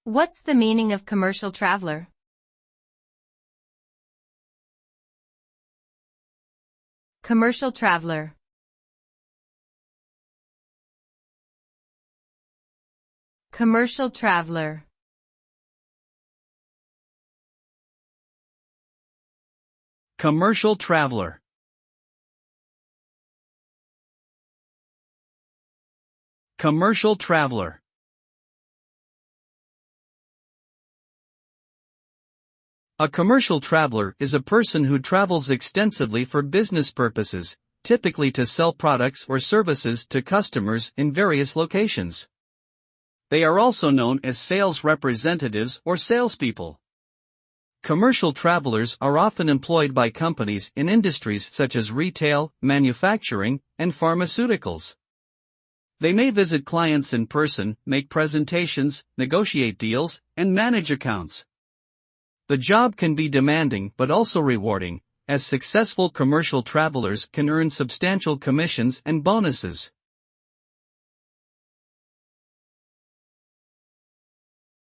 What's the meaning of commercial traveler? Commercial traveler. Commercial traveler. Commercial traveler. Commercial traveler. A commercial traveler is a person who travels extensively for business purposes, typically to sell products or services to customers in various locations. They are also known as sales representatives or salespeople. Commercial travelers are often employed by companies in industries such as retail, manufacturing, and pharmaceuticals. They may visit clients in person, make presentations, negotiate deals, and manage accounts. The job can be demanding but also rewarding, as successful commercial travelers can earn substantial commissions and bonuses.